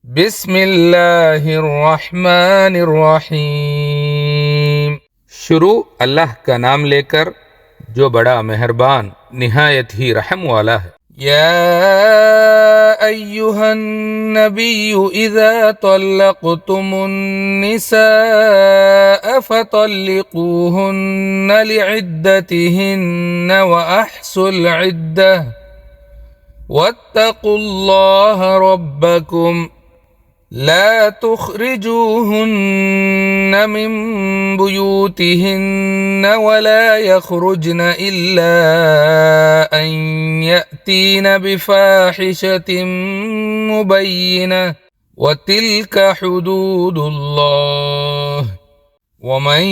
बिस्मिल्लाहिर्रहमानिर्रहीम। शुरू अल्लाह का नाम लेकर जो बड़ा मेहरबान निहायत ही रहम वाला है। या अय्युहन नबिय्यु इज़ा तल्लक़्तुमुन निसाअ फ़तल्लिक़ूहुन्ना लिइद्दतिहिन्ना व अह्सुल इद्दह वत्तक़ुल्लाह रब्बकुम ला तुखरिजूहुन्न मिन बुयूतिहिन्न वला यखरुजन इल्ला अन यअतीन बिफाहिशतिन मुबय्यिनह वतिल्क हुदूदुल्लाह वमन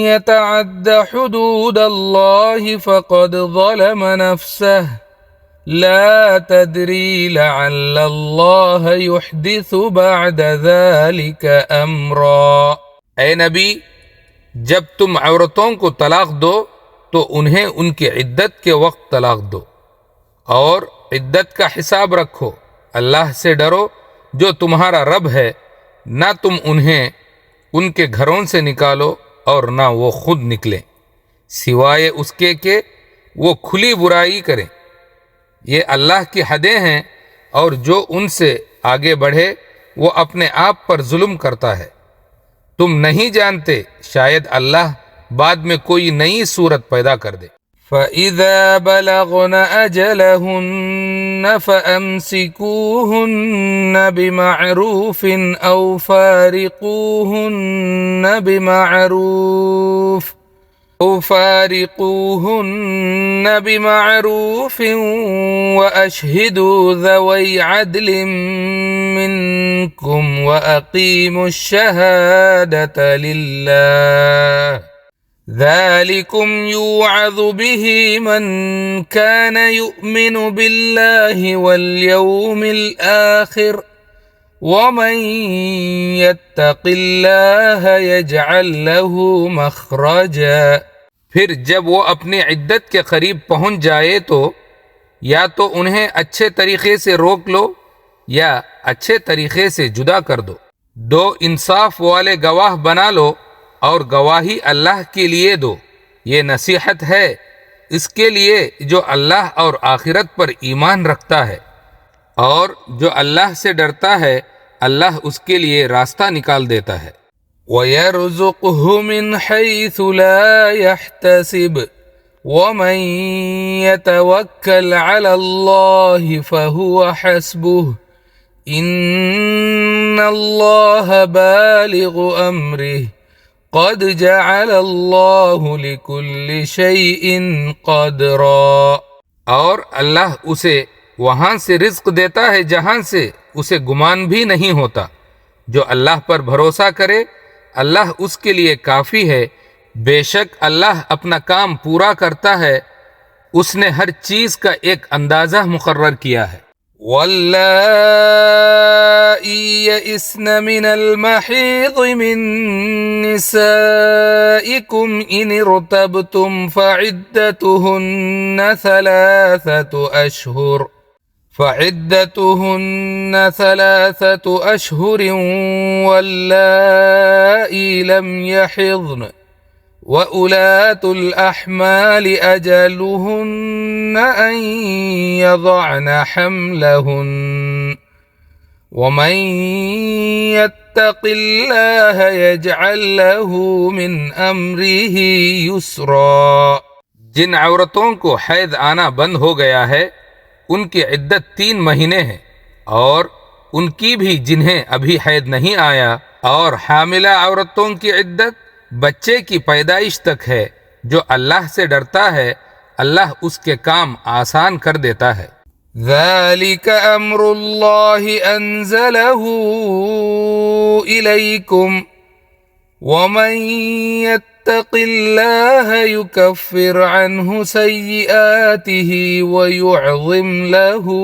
यतअद्द हुदूदल्लाहि फ़क़द ज़लम नफ्सह ला तदरी लअल्लल्लाह युहदिसु बअद ज़ालिक अम्रा। ऐ नबी, जब तुम औरतों को तलाक दो तो उन्हें उनकी इद्दत के वक्त तलाक दो और इद्दत का हिसाब रखो। अल्लाह से डरो जो तुम्हारा रब है। ना तुम उन्हें उनके घरों से निकालो और ना वो खुद निकलें, सिवाय उसके कि वो खुली बुराई करें। ये अल्लाह की हदें हैं और जो उनसे आगे बढ़े वो अपने आप पर जुल्म करता है। तुम नहीं जानते, शायद अल्लाह बाद में कोई नई सूरत पैदा कर दे। फ़इज़ा बलग़न अजलहुन्न फ़अम्सिकूहुन्न बिमअरूफ़िन औ फ़ारिक़ूहुन्न बिमअरूफ़ वअशहिदू ज़वै अदलिन मिनकुम वअक़ीमुश शहादत लिल्लाह ज़ालिकुम युअज़ु बिही मन कान युअमिनु बिल्लाहि वल यौमिल आखिर वमन यत्तक़िल्लाह यजअल लहू मख़रजा। फिर जब वो अपनी इद्दत के करीब पहुंच जाए तो या तो उन्हें अच्छे तरीके से रोक लो या अच्छे तरीके से जुदा कर दो। दो इंसाफ वाले गवाह बना लो और गवाही अल्लाह के लिए दो। ये नसीहत है इसके लिए जो अल्लाह और आखिरत पर ईमान रखता है, और जो अल्लाह से डरता है अल्लाह उसके लिए रास्ता निकाल देता है। वयर्ज़ुक़हु मिन हैसु ला यहतसिब वमन यतवक्कल अलल्लाहि फहुव हस्बुह इन्नल्लाह बालिगु अम्रिह क़द जअलल्लाहु लिकुल्लि शैइन क़दरा। और अल्लाह उसे वहाँ से रिज़्क़ देता है जहाँ से उसे गुमान भी नहीं होता। जो अल्लाह पर भरोसा करे अल्लाह उसके लिए काफ़ी है। बेशक अल्लाह अपना काम पूरा करता है। उसने हर चीज़ का एक अंदाज़ा मुकर्रर किया है। वल्लाई यइस्न मिनल महीज़ मिन निसाइकुम इन इर्तबतुम फ़इद्दतुहुन्न ثلاثة أشهر واللائي لم يحضن وأولاة الأحمال أجلهن أن يضعن حملهن ومن يتق الله يجعل له من أمره يسرا। जिन औरतों को हैद आना बंद हो गया है उनकी इद्दत 3 महीने है, और उनकी भी जिन्हें अभी हैद नहीं आया, और हामिला औरतों की इद्दत बच्चे की पैदाइश तक है। जो अल्लाह से डरता है अल्लाह उसके काम आसान कर देता है। ज़ालिक अम्रुल्लाहि अंज़लहू इलैकुम वमन यत्तक़िल्लाह युकफ़िर अन्हु सय्यिआतिही वयुअज़िम लहू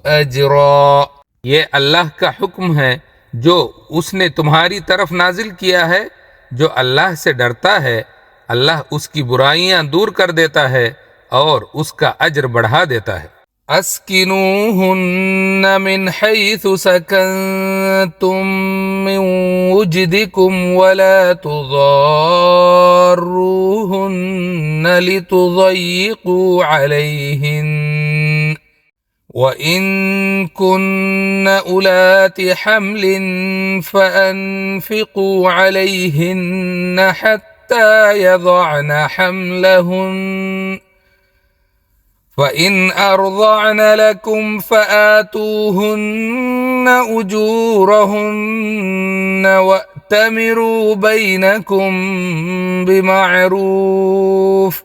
अजरा। ये अल्लाह का हुक्म है जो उसने तुम्हारी तरफ नाजिल किया है। जो अल्लाह से डरता है अल्लाह उसकी बुराइयां दूर कर देता है और उसका अज्र बढ़ा देता है। अस्किनूहुन्न मिन हैथु सकंतुम मिन वुजदिकुम वला तुज़ारुहुन्न लितुज़य्यिक़ू अलैहिन वइन कुन्न उलाति हम्लिन फअन्फिक़ू अलैहिन्न हत्ता यज़अन हम्लहुन फ़इन अर्ज़अन लकुम फ़आतूहुन्न उजूरहुन्न वअतमिरू बैनकुम बिमअरूफ़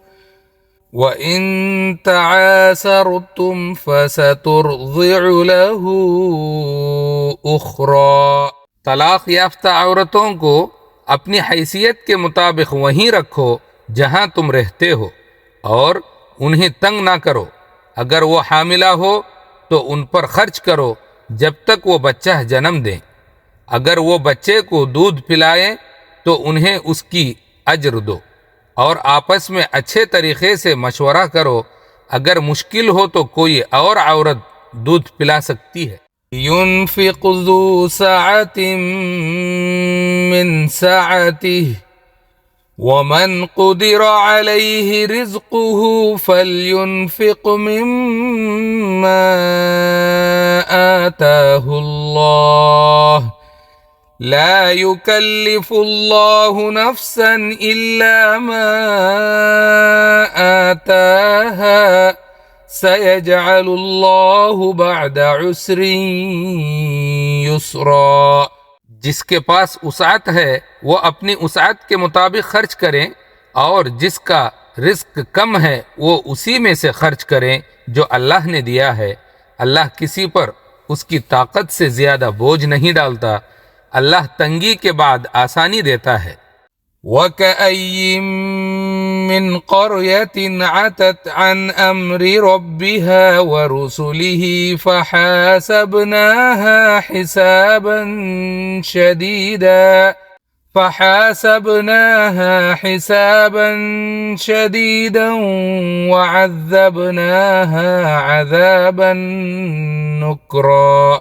वइन तआसरतुम फसतुरज़िउ लहू उख़रा। तलाक़ याफ्ता औरतों को अपनी हैसियत के मुताबिक वहीं रखो जहां तुम रहते हो और उन्हें तंग ना करो। अगर वो हामिला हो तो उन पर खर्च करो जब तक वो बच्चा जन्म दें। अगर वो बच्चे को दूध पिलाएं तो उन्हें उसकी अज्र दो और आपस में अच्छे तरीके से मशवरा करो। अगर मुश्किल हो तो कोई और औरत दूध पिला सकती है। युनफ़िक़ ज़ू सअतिन मिन सअतिही वमन क़ुदिर अलैहि रिज़्क़ुहु फ़लयुनफ़िक़ मिम्मा आताहुल्लाह ला युकल्लिफ़ुल्लाहु नफ़्सन इल्ला मा आताहा सयजअलुल्लाहु बअद उस्रिन युस्रा। जिसके पास उसात है वो अपनी उसात के मुताबिक खर्च करें और जिसका रिस्क कम है वो उसी में से खर्च करें जो अल्लाह ने दिया है। अल्लाह किसी पर उसकी ताकत से ज्यादा बोझ नहीं डालता। अल्लाह तंगी के बाद आसानी देता है। वकअय्यिम मिन क़र्यतिन अतत अन अम्रि रब्बिहा व रुसुलिही फहासबनाहा हिसाबन शदीदन वअज़्ज़बनाहा अज़ाबन नुक्रा।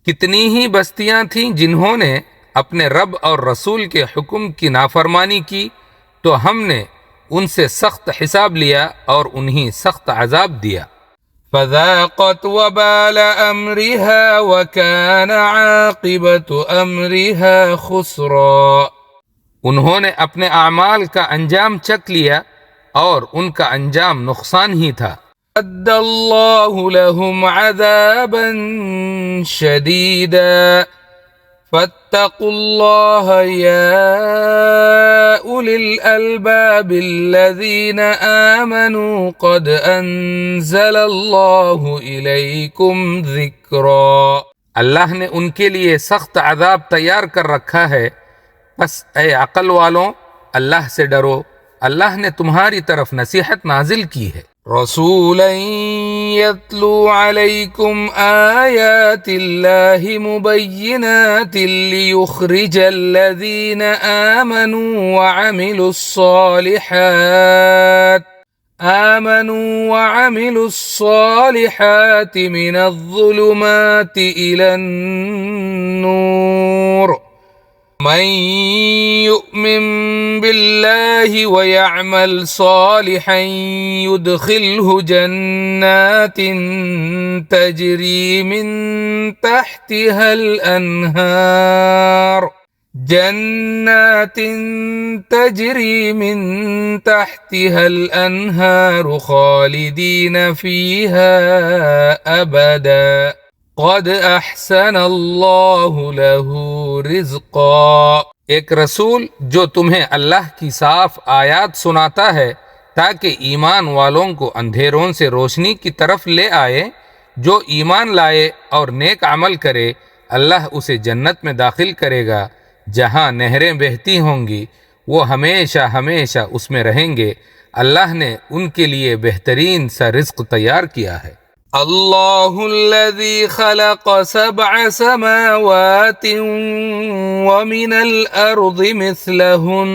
कितनी ही बस्तियां थीं जिन्होंने अपने रब और रसूल के हुक्म की नाफरमानी की तो हमने उनसे सख्त हिसाब लिया और उन्हें सख्त अजाब दिया। फ़ज़ाक़त वबाल अम्रिहा व कान आक़िबतु अम्रिहा खुसरा। उन्होंने अपने अमाल का अंजाम चख लिया और उनका अंजाम नुकसान ही था। अद्दल्लाहु लहुम अज़ाबन शदीदा फत्तकुल्लाह या उलिल अल्बाबिल्लज़ीना आमनू क़द अंज़लल्लाहु इलैकुम ज़िक्रा। अल्लाह ने उनके लिए सख्त अज़ाब तैयार कर रखा है। बस ए अक़ल वालों, अल्लाह से डरो। अल्लाह ने तुम्हारी तरफ नसीहत नाजिल की है। रसूलन यत्लू अलैकुम आयातिल्लाहि मुबय्यिनातिन लियुख़रिजल्लज़ीना आमनू वअमिलुस्सालिहाति मिनज़्ज़ुलुमाति इलन्नूर मन युमिन बिल्लाहि व यअमल सालिहन युदखिलहु जन्नातिन तजरी मिन तहतिहल अन्हार खालिदीन फीहा अबदा क़द अहसनल्लाहु लहू रिज़्क़ा। एक रसूल जो तुम्हें अल्लाह की साफ आयात सुनाता है ताकि ईमान वालों को अंधेरों से रोशनी की तरफ ले आए। जो ईमान लाए और नेक अमल करे अल्लाह उसे जन्नत में दाखिल करेगा जहां नहरें बहती होंगी। वो हमेशा हमेशा उसमें रहेंगे। अल्लाह ने उनके लिए बेहतरीन सा रिज़्क़ तैयार किया है। अल्लाहुल्लज़ी खलक़ सबअ समावातिन व मिनल अर्ज़ि मिस्लहुन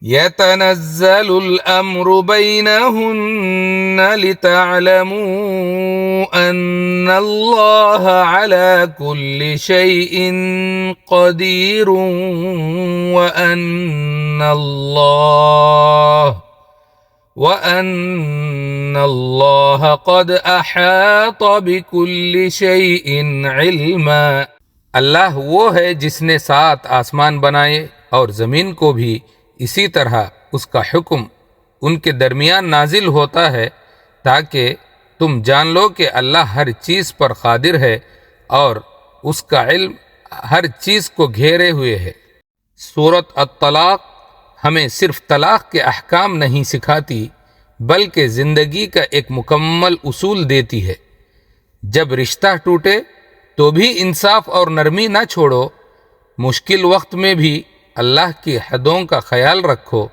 यतनज़्ज़लुल अम्रु बैनहुन्न लितअलमू अन्नल्लाह अला कुल्लि शैइन क़दीरुन व अन्नल्लाह क़द अहात बिकुल्लि शैइन इल्मा। अल्लाह वो है जिसने 7 आसमान बनाए और ज़मीन को भी इसी तरह उसका हुक्म उनके दरमियान नाजिल होता है ताकि तुम जान लो कि अल्लाह हर चीज़ पर कादिर है और उसका इल्म हर चीज़ को घेरे हुए है। सूरत अत-तलाक़ हमें सिर्फ तलाक़ के अहकाम नहीं सिखाती बल्कि ज़िंदगी का एक मुकम्मल उसूल देती है। जब रिश्ता टूटे तो भी इंसाफ और नरमी ना छोड़ो। मुश्किल वक्त में भी अल्लाह की हदों का ख्याल रखो।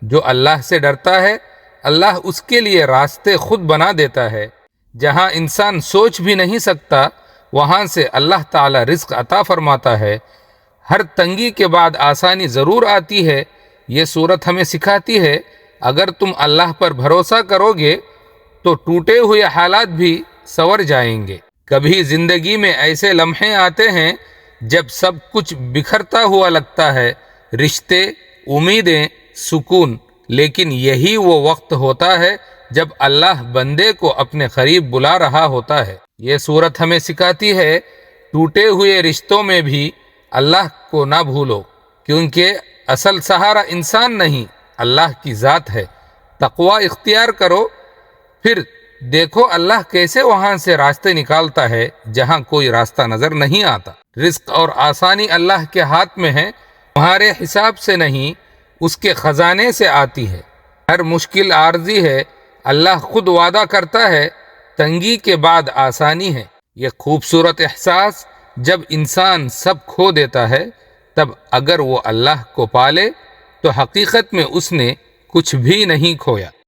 जो अल्लाह से डरता है अल्लाह उसके लिए रास्ते खुद बना देता है। जहाँ इंसान सोच भी नहीं सकता वहाँ से अल्लाह ताला रिज़्क़ अता फरमाता है। हर तंगी के बाद आसानी ज़रूर आती है। ये सूरत हमें सिखाती है अगर तुम अल्लाह पर भरोसा करोगे तो टूटे हुए हालात भी संवर जाएंगे। कभी ज़िंदगी में ऐसे लम्हे आते हैं जब सब कुछ बिखरता हुआ लगता है, रिश्ते, उम्मीदें, सुकून, लेकिन यही वो वक्त होता है जब अल्लाह बंदे को अपने करीब बुला रहा होता है। ये सूरत हमें सिखाती है टूटे हुए रिश्तों में भी अल्लाह को ना भूलो, क्योंकि असल सहारा इंसान नहीं अल्लाह की ज़ात है। तक़वा इख्तियार करो, फिर देखो अल्लाह कैसे वहाँ से रास्ते निकालता है जहाँ कोई रास्ता नज़र नहीं आता। रिज़्क़ और आसानी अल्लाह के हाथ में है, तुम्हारे हिसाब से नहीं, उसके ख़जाने से आती है। हर मुश्किल आर्जी है, अल्लाह खुद वादा करता है तंगी के बाद आसानी है। यह खूबसूरत एहसास जब इंसान सब खो देता है, तब अगर वो अल्लाह को पाले तो हकीकत में उसने कुछ भी नहीं खोया।